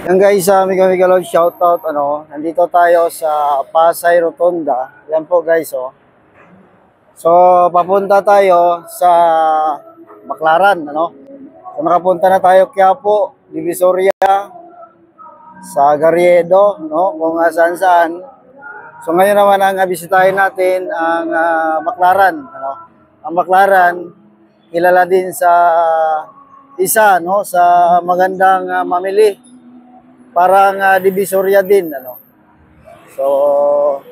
Yan guys, Mega Lord, shoutout, nandito tayo sa Pasay Rotonda. Yan po guys, oh. So, papunta tayo sa Baclaran, So, nakapunta na tayo Quiapo, Divisoria, sa Garriedo, kung saan-saan. So, ngayon naman ang bisitahin natin ang Baclaran, Ang Baclaran, kilala din sa isa, sa magandang mamili. Parang Divisoria din, So,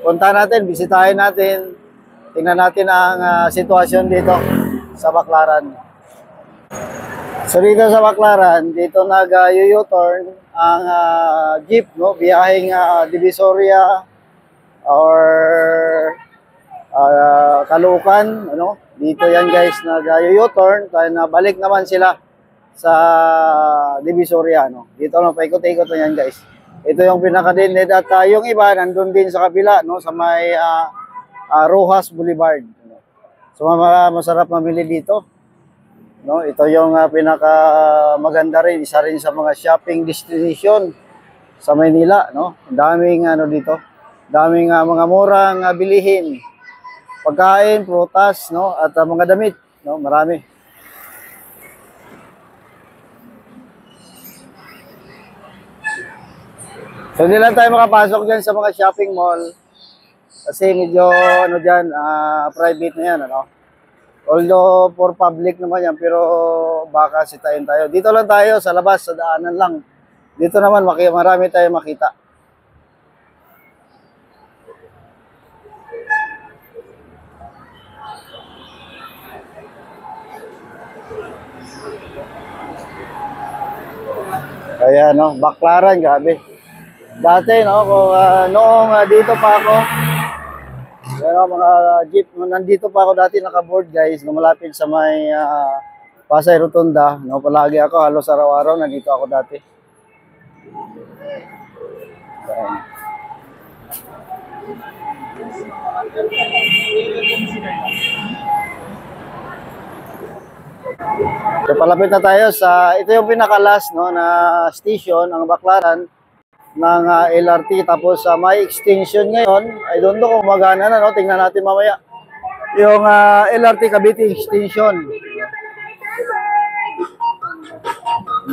punta natin, bisitahin natin, tingnan natin ang sitwasyon dito sa Baclaran. So, dito sa Baclaran, dito nag-U-turn ang jeep, biyaheng Divisoria or Caloocan, Dito yan guys, nag-U-turn, balik naman sila sa Divisoria, Dito lang, paikot-ikot na yan guys. Ito yung pinaka-dinhead at yung iba nandun din sa kabila, sa may Rojas Boulevard. So masarap mamili dito. Ito yung pinaka-maganda rin, isa rin sa mga shopping destination sa Maynila, Ang daming dito, daming mga murang bilihin. Pagkain, prutas, at mga damit, marami. So, hindi lang tayo makapasok dyan sa mga shopping mall kasi medyo, dyan, private na yan, Although, for public naman yan, pero baka sitayin tayo. Dito lang tayo, sa labas, sa daanan lang. Dito naman, marami tayo makita. Kaya, Baclaran, grabe. Dati, kung noong dito pa ako, mga jeep, nandito pa ako dati naka-board guys, malapit sa may Pasay Rotonda, palagi ako, halos araw-araw, nandito ako dati. So, palapit na tayo sa, ito yung pinaka-last, na station, ang Baclaran, ng LRT. Tapos may extension ngayon. I don't know kung magana na, tingnan natin mamaya. Yung LRT Cavite extension.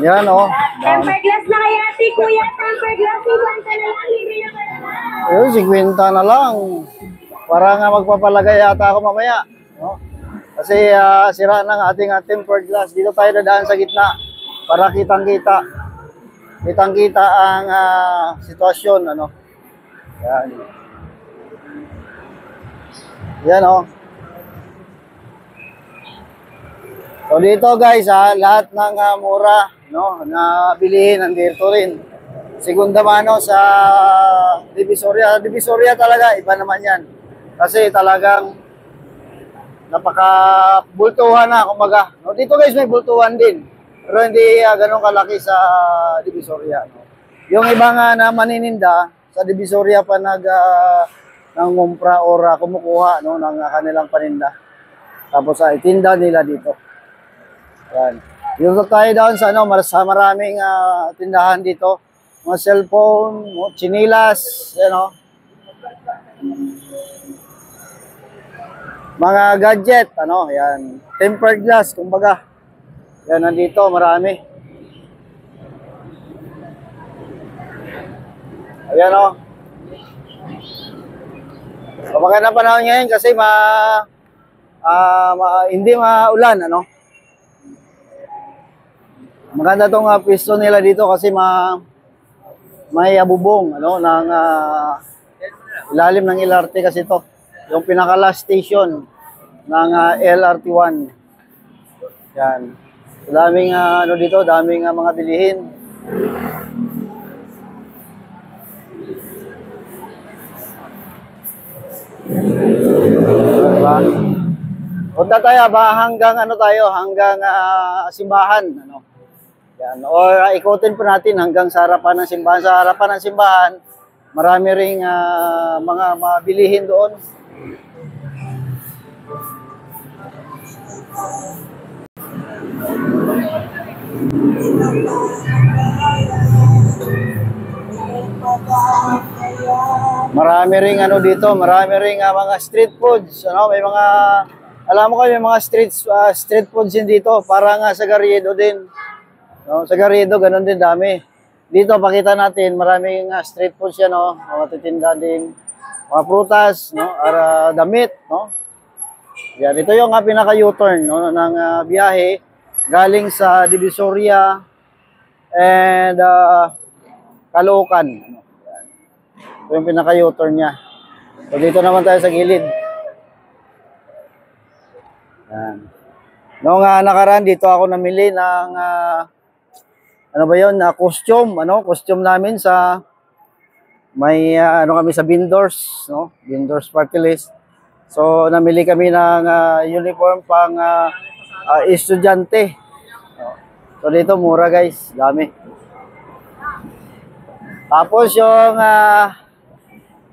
Yan, Temper glass na kaya, kuya. Temper glass, 50 na lang. Hindi na kaya. Ayun, 50 na lang. Para nga magpapalagay yata ako mamaya. Kasi sira ng ating tempered glass. Dito tayo dadaan sa gitna para kitang-kita. Kitang-kita ang sitwasyon, Yan. Yan, So, dito guys, lahat ng mura, na bilihin nandito rin. Segunda mano sa Divisoria. Divisoria talaga, iba naman yan. Kasi talagang napaka-bultuhan na, kumbaga. Dito guys, may bultuhan din. Pero hindi ganun kalaki sa Divisoria. Yung iba nga na manininda, sa Divisoria pa nangumpra or kumukuha ng kanilang paninda. Tapos itinda nila dito. Yan. Dito tayo doon sa maraming tindahan dito. Mga cellphone, chinilas, mga gadget, yan. Tempered glass, kumbaga. Yan, nandito, marami. Ayan, Kapag na panahon ngayon kasi hindi maulan, Maganda tong pwesto nila dito kasi may bubong, ng ilalim ng LRT kasi ito. Yung pinaka-last station ng LRT1. Yan. Daming dito, daming mga bilihin. Diba? Punta tayo hanggang hanggang simbahan, Yan. Or ikutin po natin hanggang sa harapan ng simbahan. Sa harapan ng simbahan, marami ring mga mabilihin doon. marami ring ano dito, marami ring mga street foods, ano, may mga alam mo kayo, may mga street foods din dito, parang sa Garrido din. No, sa Garrido ganun din dami. Dito pakita natin, maraming street foods yan, no, mga titinda din, mga prutas, no, damit, no. Yan, ito yung pinaka U-turn, no, ng biyahe galing sa Divisoria and Caloocan. Ito yung pinaka U-turn niya. So dito naman tayo sa gilid. Yan. Noong nakaraan dito ako namili ng ano ba 'yon, costume, costume namin sa may kami sa Vendors, no? Vendors Party List. So namili kami ng uniform pang estudyante. So dito mura guys, dami. Tapos yung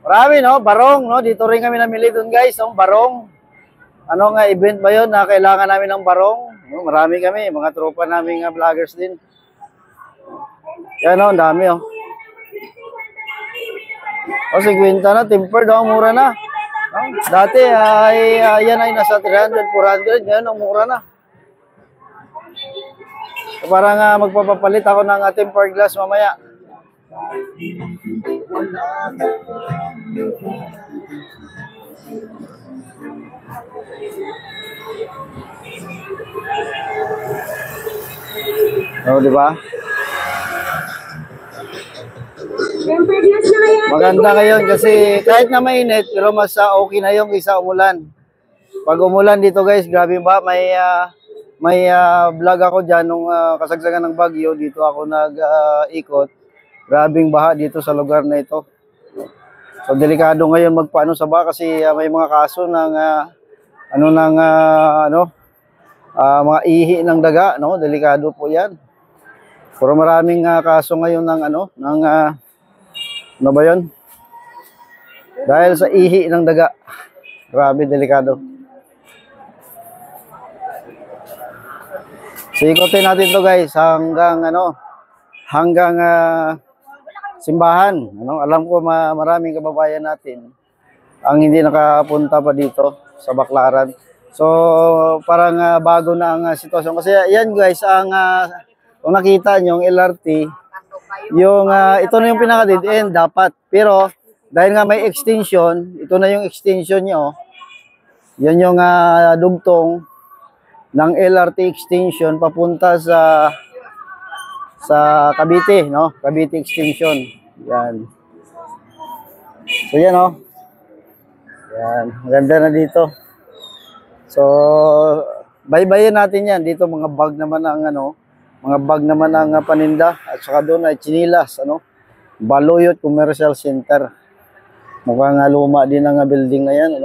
marami, no, barong, no, dito rin kami namili doon guys, no, barong. Ano nga event ba 'yon na kailangan namin ng barong? No, marami kami, mga tropa naming vloggers din. Yan, no, ang dami, oh. O, 50 na, tempered, oh, mura na. No? Dati ay yan ay nasa 300, 400, ngayon ang mura na. So, parang magpapapalit ako ng tempered glass mamaya. Oh, di ba? Tempered glass na kaya? Maganda ngayon kasi kahit na mainit, pero mas okay na yung isa umulan. Pag umulan dito guys, grabe ba? May vlog ako dyan nung kasagsagan ng bagyo. Dito ako nag-ikot. Grabing baha dito sa lugar na ito. So delikado ngayon magpaano sa baha kasi may mga kaso ng mga ihi ng daga, no? Delikado po 'yan. Pero maraming kaso ngayon ng ano ba 'yon? Dahil sa ihi ng daga. Grabe, delikado. So ikotin natin 'to guys hanggang simbahan, alam ko maraming kababayan natin ang hindi nakapunta pa dito sa Baclaran. So parang bago na ang sitwasyon kasi yan guys kung nakita niyo yung LRT yung ito na yung pinaka dead end dapat, pero dahil nga may extension, ito na yung extension niya, oh. Yan yung dugtong ng LRT extension papunta sa Cavite, no? Cavite extension. Yan. So yan, oh. Yan, maganda na dito. So baybayin natin yan dito, mga bag naman ang paninda at saka doon ay chinilas, Baluyot Commercial Center. Mukhang luma din ang building na yan,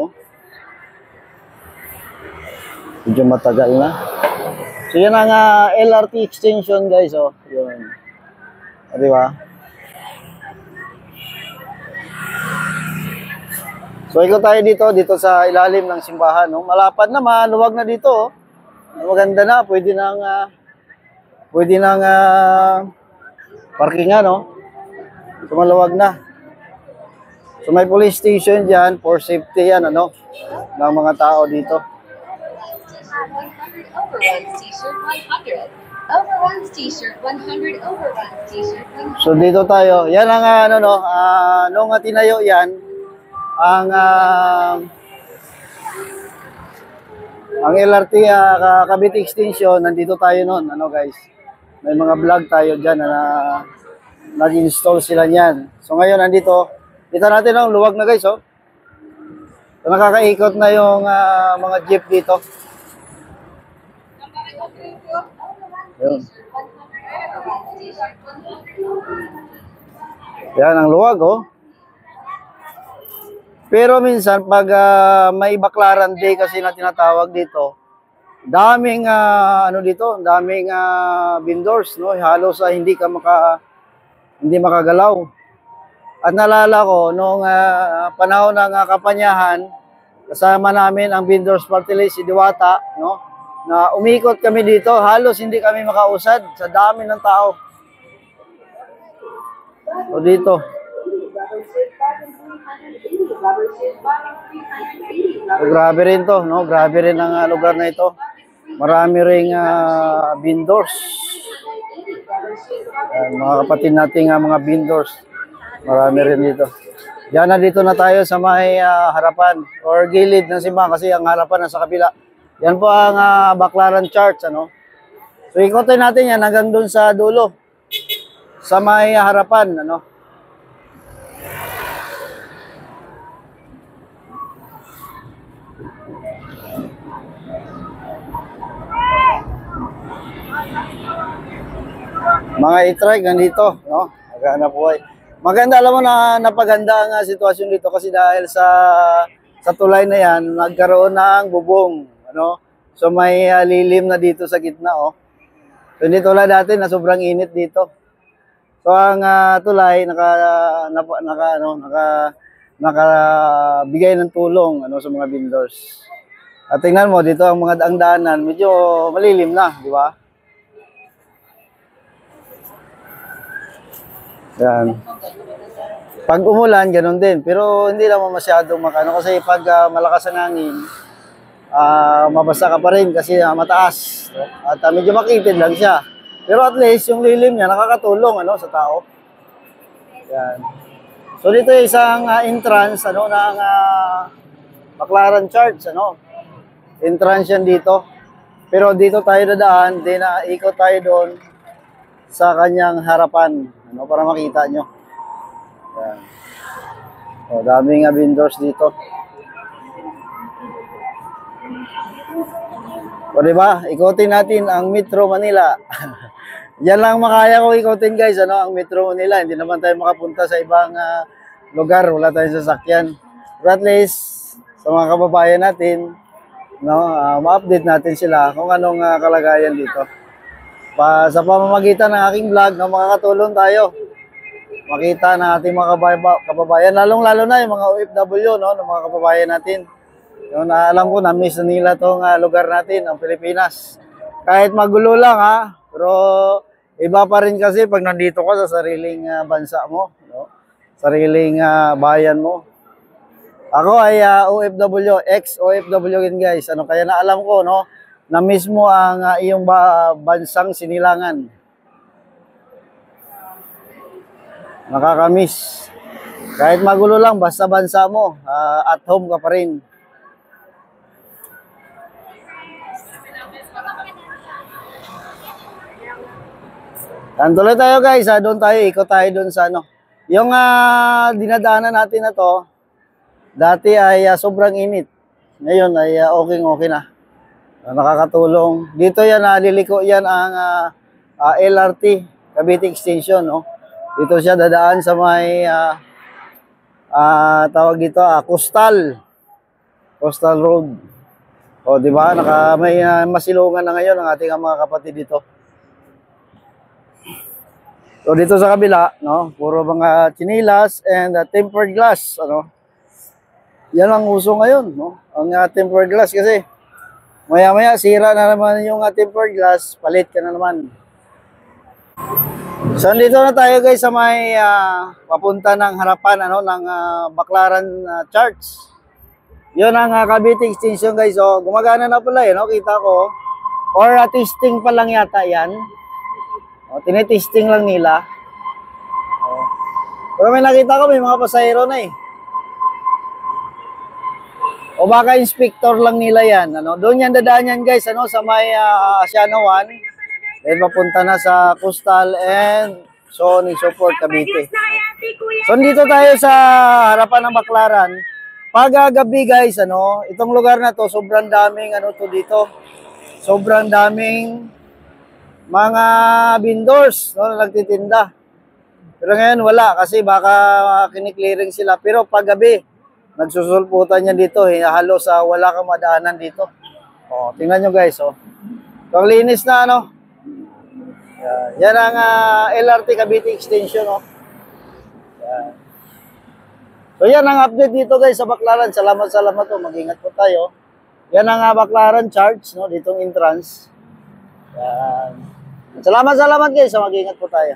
Medyo matagal na. So yan ang LRT extension guys, oh. Yun. Di ba? So ikot tayo dito sa ilalim ng simbahan, no? Malapad na, maluwag na dito, oh. Maganda na, pwede nang parkingan, no? So maluwag na. So may police station diyan for safety yan, ng mga tao dito. Overruns t-shirt 100. Overruns t-shirt 100. Overruns t-shirt 100. So dito tayo. Yan ang nung tinayo yan, ang LRT Cavite extension, nandito tayo noon, guys. May mga vlog tayo diyan na nag-install sila niyan. So ngayon nandito, kita natin ang luwag na guys, oh. So, nakakaikot na yung mga jeep dito. Yun. Yan ang luwag, oh. Pero minsan pag may Baclaran Day kasi na tinatawag dito, daming daming vendors, no? Halos hindi makagalaw. At nalala ko nung panahon ng kapanyahan, kasama namin ang Vendors Party List, si Diwata, no? Na umikot kami dito, halos hindi kami makausad sa dami ng tao. O dito. So, grabe rin to, no? Grabe rin ang lugar na ito. Marami ring vendors. Mga kapatid nating mga vendors. Marami rin dito. Diyan na dito na tayo sa may harapan or gilid ng simbahan kasi ang harapan nasa kabila. Yan po ang Baclaran Church, ano? So ikotin natin yan hanggang dun sa dulo. Sa may harapan, ano? Mga e-trike nandito, no? Maghanap buhay. Maganda, alam mo na napaganda ang sitwasyon dito kasi dahil sa tulay na yan, nagkaroon ng bubong, ano? So may lilim na dito sa gitna, oh. So hindi tulad dati na sobrang init dito. So ang tulay nakabigay ng tulong ano sa mga vendors. At tingnan mo dito ang mga daanan, medyo malilim na, di ba? Yan. Pag umulan, ganun din. Pero hindi naman masyadong makano kasi pag malakas ang hangin, mabasa ka pa rin kasi mataas. At medyo makitid lang siya. Pero at least yung lilim niya nakakatulong ano sa tao. Yan. So dito isang entrance ano ng Baclaran Church ano. Entrance yan dito. Pero dito tayo dadaan, din ikot tayo doon sa kanyang harapan ano para makita nyo. Yan. O, daming vendors dito. O diba, ikotin natin ang Metro Manila. Yan lang makaya ko ikotin guys, ano, ang Metro Manila. Hindi naman tayo makapunta sa ibang lugar, wala tayong sasakyan. But at least, sa mga kababayan natin, no, ma-update natin sila kung anong kalagayan dito. Sa pamamagitan ng aking vlog, no, makakatulong tayo. Makita ng ating mga kababayan, lalong-lalo na yung mga OFW, no, ng mga kababayan natin. Yung alam ko, na-miss na nila itong lugar natin, ang Pilipinas. Kahit magulo lang, ha, pero iba pa rin kasi pag nandito ka sa sariling bansa mo, no? Sariling bayan mo. Ako ay OFW, ex-OFW din guys. Ano, kaya na alam ko, no, na mismo ang iyong bansang sinilangan. Nakakamiss. Kahit magulo lang, basta bansa mo, at home ka pa rin. Tuloy tayo guys, doon tayo, ikot tayo doon sa ano. Yung dinadaanan natin na to, dati ay sobrang init. Ngayon ay okay na. Nakakatulong. Dito yan, liliko yan ang LRT, Cavite Extension, no? Dito siya dadaan sa may tawag dito, Coastal Road. O, di ba? May masilungan na ngayon ang ating mga kapatid dito. So, dito sa kabila, no? Puro mga chinilas and tempered glass, ano? Yan ang uso ngayon, no? Ang tempered glass kasi maya-maya sira na naman yung tempered glass, palit ka na naman. So, dito na tayo guys sa may papunta ng harapan ano ng Baclaran Church. 'Yon ang Cavite Extension guys. So, gumagana na pala no, kita ko. Or testing pa lang yata 'yan. O, tinitesting lang nila. O. Pero may nakita ko may mga pasahero na eh. O baka inspector lang nila 'yan, ano. Doon yan dadaan yan guys, ano, sa may Asiana 1. Then papunta na sa Coastal and so on and so forth, Cavite. So dito tayo sa harapan ng Baclaran. Pag gabi guys, ano, itong lugar na to, sobrang daming ano to dito. Sobrang daming mga vendors, no, na nagtitinda. Pero ngayon wala kasi baka kiniklearing sila. Pero pag gabi, nagsusulputan yan dito, halos wala kang madaanan dito. Oh, tingnan nyo guys, oh. So, ang linis na ano. Yan ang LRT Cavite Extension, oh. Yan. So yan ang update dito guys sa Baclaran. Salamat po, mag-ingat po tayo. Yan ang Baclaran Church, no, ditong entrance. Yan. Salamat guys, mag-ingat po tayo.